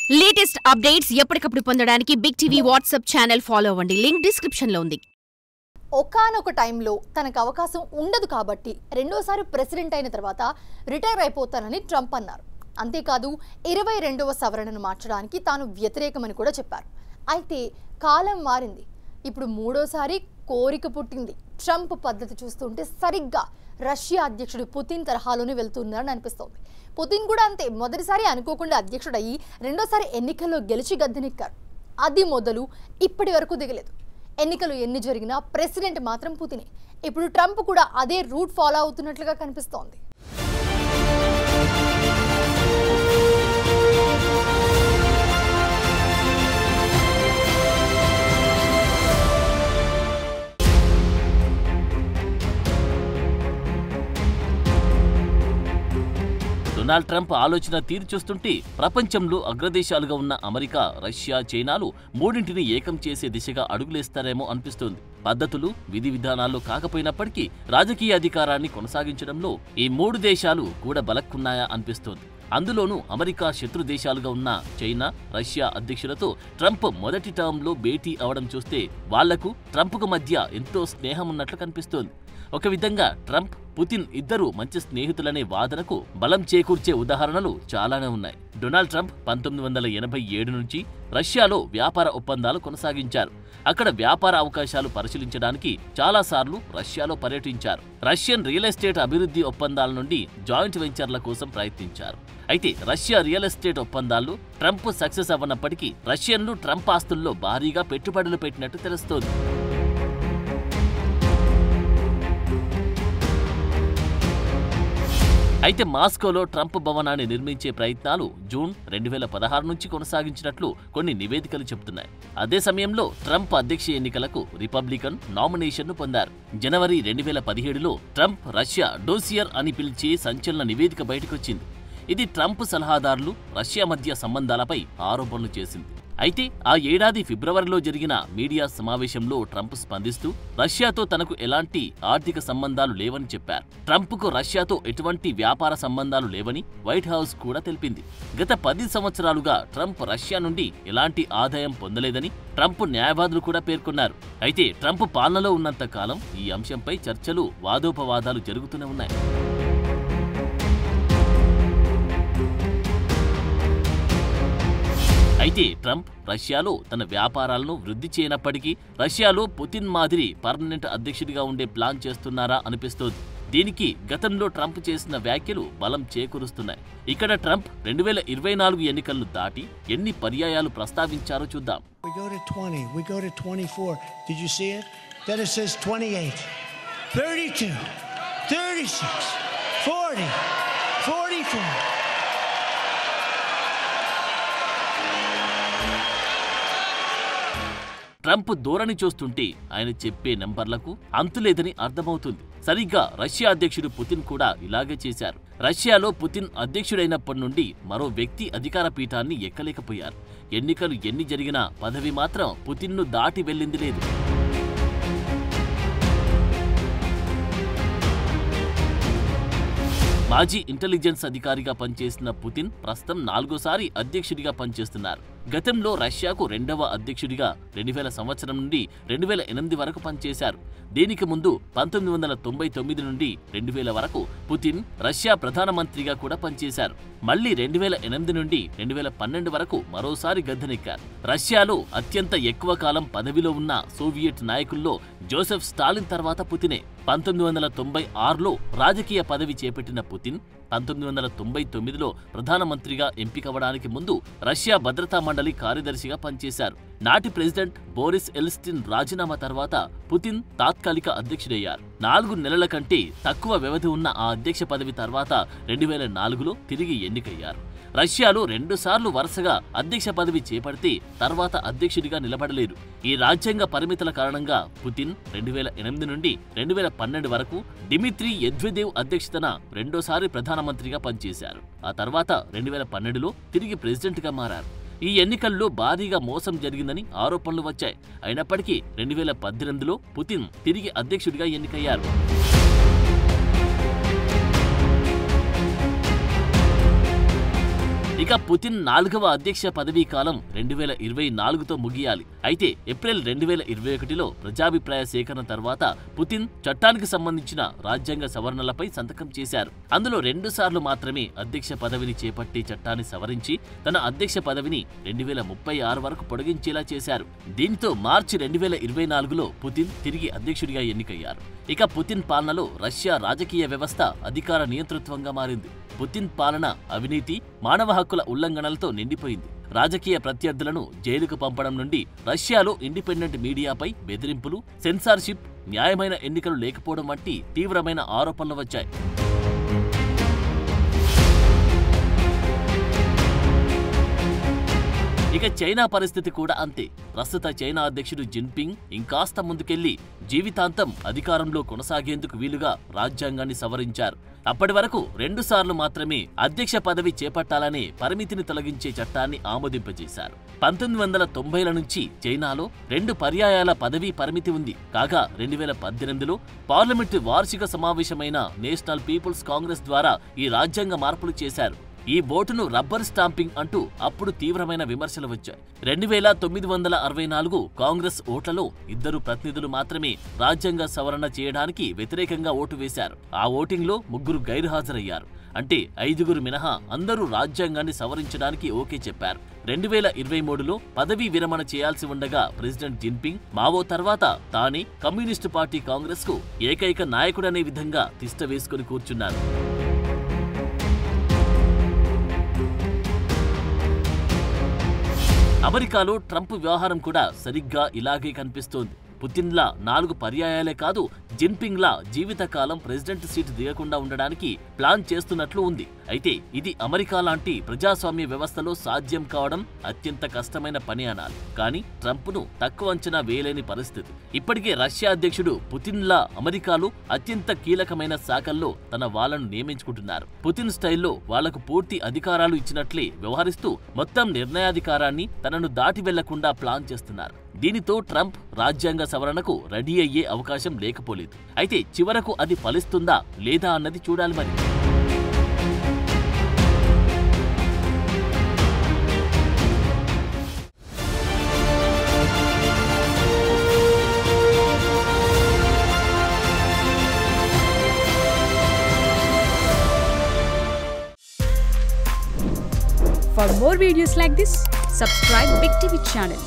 Latest updates ఎప్పటికప్పుడు పొందడానికి big TV WhatsApp channel follow అవ్వండి. లింక్ డిస్క్రిప్షన్ లో ఉంది. ఒకానొక టైంలో తనకు అవకాశం ఉండదు కాబట్టి రెండోసారి ప్రెసిడెంట్ అయిన తర్వాత రిటైర్ అయిపోతానని ట్రంప్ అన్నారు. అంతేకాదు 22వ సవరణను మార్చడానికి తాను వ్యతిరేకమని కూడా చెప్పారు. అయితే కాలం మారింది. ఇప్పుడు మూడోసారి కోరిక పుట్టింది. ట్రంప్ పద్ధతి చూస్తుంటే సరిగ్గా రష్యా అధ్యక్షుడు పుతిన్ తరహాలోనే వెళ్తున్నారని అనిపిస్తోంది. పుతిన్ కూడా అంతే. మొదటిసారి అనుకోకుండా అధ్యక్షుడయ్యి రెండోసారి ఎన్నికల్లో గెలిచి గద్దెనెక్కారు. అది మొదలు ఇప్పటి వరకు దిగలేదు. ఎన్నికలు ఎన్ని జరిగినా ప్రెసిడెంట్ మాత్రం పుతినే. ఇప్పుడు ట్రంప్ కూడా అదే రూట్ ఫాలో అవుతున్నట్లుగా కనిపిస్తోంది. డొనాల్డ్ ట్రంప్ ఆలోచన తీరు చూస్తుంటే ప్రపంచంలో అగ్రదేశాలుగా ఉన్న అమెరికా, రష్యా, చైనాలు మూడింటిని ఏకం చేసే దిశగా అడుగులేస్తారేమో అనిపిస్తోంది. పద్ధతులు, విధి విధానాల్లో కాకపోయినప్పటికీ రాజకీయ అధికారాన్ని కొనసాగించడంలో ఈ మూడు దేశాలు కూడా బలక్కున్నాయా అనిపిస్తోంది. అందులోనూ అమెరికా శత్రు దేశాలుగా ఉన్న చైనా, రష్యా అధ్యక్షులతో ట్రంప్ మొదటి టర్మ్లో భేటీ అవడం చూస్తే వాళ్లకు ట్రంప్కు మధ్య ఎంతో స్నేహం ఉన్నట్లు కనిపిస్తోంది. ఒక విధంగా ట్రంప్, పుతిన్ ఇద్దరూ మంచి స్నేహితులనే వాదనకు బలం చేకూర్చే ఉదాహరణలు చాలానే ఉన్నాయి. డొనాల్డ్ ట్రంప్ 1987 నుంచి రష్యాలో వ్యాపార ఒప్పందాలు కొనసాగించారు. అక్కడ వ్యాపార అవకాశాలు పరిశీలించడానికి చాలాసార్లు రష్యాలో పర్యటించారు. రష్యన్ రియల్ ఎస్టేట్ అభివృద్ధి ఒప్పందాల నుండి జాయింట్ వెంచర్ల కోసం ప్రయత్నించారు. అయితే రష్యా రియల్ ఎస్టేట్ ఒప్పందాల్లో ట్రంప్ సక్సెస్ అవ్వనప్పటికీ రష్యన్లు ట్రంప్ ఆస్తుల్లో భారీగా పెట్టుబడులు పెట్టినట్టు తెలుస్తోంది. అయితే మాస్కోలో ట్రంప్ భవనాన్ని నిర్మించే ప్రయత్నాలు జూన్ 2016 నుంచి కొనసాగించినట్లు కొన్ని నివేదికలు చెబుతున్నాయి. అదే సమయంలో ట్రంప్ అధ్యక్ష ఎన్నికలకు రిపబ్లికన్ నామినేషన్ను పొందారు. జనవరి 2017లో ట్రంప్ రష్యా డోసియర్ అని పిలిచే సంచలన నివేదిక బయటకొచ్చింది. ఇది ట్రంప్ సలహాదారులు రష్యా మధ్య సంబంధాలపై ఆరోపణలు చేసింది. అయితే ఆ ఏడాది ఫిబ్రవరిలో జరిగిన మీడియా సమావేశంలో ట్రంప్ స్పందిస్తూ రష్యాతో తనకు ఎలాంటి ఆర్థిక సంబంధాలు లేవని చెప్పారు. ట్రంప్కు రష్యాతో ఎటువంటి వ్యాపార సంబంధాలు లేవని వైట్ హౌస్ కూడా తెలిపింది. గత 10 సంవత్సరాలుగా ట్రంప్ రష్యా నుండి ఎలాంటి ఆదాయం పొందలేదని ట్రంప్ న్యాయవాదులు కూడా పేర్కొన్నారు. అయితే ట్రంప్ పాలనలో ఉన్నంత కాలం ఈ అంశంపై చర్చలు, వాదోపవాదాలు జరుగుతూనే ఉన్నాయి. అయితే ట్రంప్ రష్యాలో తన వ్యాపారాలను వృద్ధి చేయనప్పటికీ రష్యాలో పుతిన్ మాదిరి పర్మనెంట్ అధ్యక్షుడిగా ఉండే ప్లాన్ చేస్తున్నారా అనిపిస్తోంది. దీనికి గతంలో ట్రంప్ చేసిన వ్యాఖ్యలు బలం చేకూరుస్తున్నాయి. ఇక్కడ ట్రంప్ 2024 ఎన్నికలను దాటి ఎన్ని పర్యాయాలు ప్రస్తావించారో చూద్దాం. We go to 20, we go to 24. Did you see it? Then it says 28, 32, 36, 40, 44. Trump ధోరణి చూస్తుంటే ఆయన చెప్పే నంబర్లకు అంతులేదని అర్థమవుతుంది. సరిగ్గా రష్యా అధ్యక్షుడు పుతిన్ కూడా ఇలాగే చేశారు. రష్యాలో పుతిన్ అధ్యక్షుడైనప్పటి నుండి మరో వ్యక్తి అధికార పీఠాన్ని ఎక్కలేకపోయారు. ఎన్నికలు ఎన్ని జరిగినా పదవి మాత్రం పుతిన్ను దాటి వెళ్ళింది లేదు. మాజీ ఇంటెలిజెన్స్ అధికారిగా పనిచేసిన పుతిన్ ప్రస్తుతం 4వ అధ్యక్షుడిగా పనిచేస్తున్నారు. గతంలో రష్యాకు 2వ అధ్యక్షుడిగా 2000 సంవత్సరం నుండి 2008 వరకు పనిచేశారు. దీనికి ముందు 1999 నుండి 2000 వరకు పుతిన్ రష్యా ప్రధానమంత్రిగా కూడా పనిచేశారు. మళ్లీ 2008 నుండి 2012 వరకు మరోసారి గద్దెనెక్కారు. రష్యాలో అత్యంత ఎక్కువ కాలం పదవిలో ఉన్న సోవియట్ నాయకుల్లో జోసెఫ్ స్టాలిన్ తర్వాత పుతినే. 1996లో రాజకీయ పదవి చేపట్టిన పుతిన్ 1999లో ప్రధానమంత్రిగా ఎంపికవడానికి ముందు రష్యా భద్రతా మండలి కార్యదర్శిగా పనిచేశారు. నాటి ప్రెసిడెంట్ బోరిస్ ఎల్స్టిన్ రాజీనామా తర్వాత పుతిన్ తాత్కాలిక అధ్యక్షుడయ్యారు. 4 నెలల కంటే తక్కువ వ్యవధి ఉన్న ఆ అధ్యక్ష పదవి తర్వాత 2004లో తిరిగి ఎన్నికయ్యారు. రష్యాలో 2 సార్లు వరుసగా అధ్యక్ష పదవి చేపడితే తర్వాత అధ్యక్షుడిగా నిలబడలేదు. ఈ రాజ్యాంగ పరిమితుల కారణంగా పుతిన్ 2008 నుండి 2012 వరకు డిమిత్రీ మెద్వెదేవ్ అధ్యక్షతన రెండోసారి ప్రధానమంత్రిగా పనిచేశారు. ఆ తర్వాత 2012లో తిరిగి ప్రెసిడెంట్గా మారారు. ఈ ఎన్నికల్లో భారీగా మోసం జరిగిందని ఆరోపణలు వచ్చాయి. అయినప్పటికీ 2018లో పుతిన్ తిరిగి అధ్యక్షుడిగా ఎన్నికయ్యారు. ఇక పుతిన్ 4వ అధ్యక్ష పదవీ కాలం 2024తో ముగియాలి. అయితే ఏప్రిల్ 2021లో ప్రజాభిప్రాయ సేకరణ తర్వాత పుతిన్ చట్టానికి సంబంధించిన రాజ్యాంగ సవరణలపై సంతకం చేశారు. అందులో 2 సార్లు మాత్రమే అధ్యక్ష పదవిని చేపట్టే చట్టాన్ని సవరించి తన అధ్యక్ష పదవిని 2036 వరకు పొడిగించేలా చేశారు. దీనితో మార్చి 2024లో పుతిన్ తిరిగి అధ్యక్షుడిగా ఎన్నికయ్యారు. ఇక పుతిన్ పాలనలో రష్యా రాజకీయ వ్యవస్థ అధికార నియంతృత్వంగా మారింది. పుతిన్ పాలన అవినీతి, మానవ హక్కుల ఉల్లంఘనలతో నిండిపోయింది. రాజకీయ ప్రత్యర్థులను జైలుకు పంపడం నుండి రష్యాలో ఇండిపెండెంట్ మీడియాపై బెదిరింపులు, సెన్సార్షిప్, న్యాయమైన ఎన్నికలు లేకపోవడం వంటి తీవ్రమైన ఆరోపణలు వచ్చాయి. ఇక చైనా పరిస్థితి కూడా అంతే. ప్రస్తుత చైనా అధ్యక్షుడు జిన్పింగ్ ఇంకాస్త ముందుకెళ్లి జీవితాంతం అధికారంలో కొనసాగేందుకు వీలుగా రాజ్యాంగాన్ని సవరించారు. అప్పటి వరకు 2 సార్లు మాత్రమే అధ్యక్ష పదవి చేపట్టాలనే పరిమితిని తొలగించే చట్టాన్ని ఆమోదింపజేశారు. 1990ల నుంచి చైనాలో 2 పర్యాయాల పదవీ పరిమితి ఉంది. కాగా 2018లో పార్లమెంటు వార్షిక సమావేశమైన నేషనల్ పీపుల్స్ కాంగ్రెస్ ద్వారా ఈ రాజ్యాంగ మార్పులు చేశారు. ఈ ఓటును రబ్బర్ స్టాంపింగ్ అంటూ అప్పుడు తీవ్రమైన విమర్శలు వచ్చాయి. 2964 కాంగ్రెస్ ఓట్లలో 2 ప్రతినిధులు మాత్రమే రాజ్యాంగ సవరణ చేయడానికి వ్యతిరేకంగా ఓటు వేశారు. ఆ ఓటింగ్లో 3 గైర్హాజరయ్యారు. అంటే 5 మినహా అందరూ రాజ్యాంగాన్ని సవరించడానికి ఓకే చెప్పారు. 2023లో పదవీ విరమణ చేయాల్సి ఉండగా ప్రెసిడెంట్ జిన్పింగ్ మావో తర్వాత తానే కమ్యూనిస్టు పార్టీ కాంగ్రెస్ కు ఏకైక నాయకుడనే విధంగా తిష్ట వేసుకుని కూర్చున్నారు. అమెరికాలో ట్రంప్ వ్యవహారం కూడా సరిగ్గా ఇలాగే కనిపిస్తోంది. పుతిన్లా 4 పర్యాయాలే కాదు, జిన్పింగ్లా జీవితకాలం ప్రెసిడెంట్ సీటు దిగకుండా ఉండడానికి ప్లాన్ చేస్తున్నట్లు ఉంది. అయితే ఇది అమెరికా లాంటి ప్రజాస్వామ్య వ్యవస్థలో సాధ్యం కావడం అత్యంత కష్టమైన పని అనాలి. కానీ ట్రంప్ను తక్కువ అంచనా వేయలేని పరిస్థితి. ఇప్పటికే రష్యా అధ్యక్షుడు పుతిన్లా అమెరికాలో అత్యంత కీలకమైన శాఖల్లో తన వాళ్లను నియమించుకుంటున్నారు. పుతిన్ స్టైల్లో వాళ్లకు పూర్తి అధికారాలు ఇచ్చినట్లే వ్యవహరిస్తూ మొత్తం నిర్ణయాధికారాన్ని తనను దాటి వెళ్లకుండా ప్లాన్ చేస్తున్నారు. దీనితో ట్రంప్ రాజ్యాంగ సవరణకు రెడీ అయ్యే అవకాశం లేకపోలేదు. అయితే చివరకు అది ఫలిస్తుందా లేదా అన్నది చూడాలి మరి. For more videos like this, subscribe Big TV channel.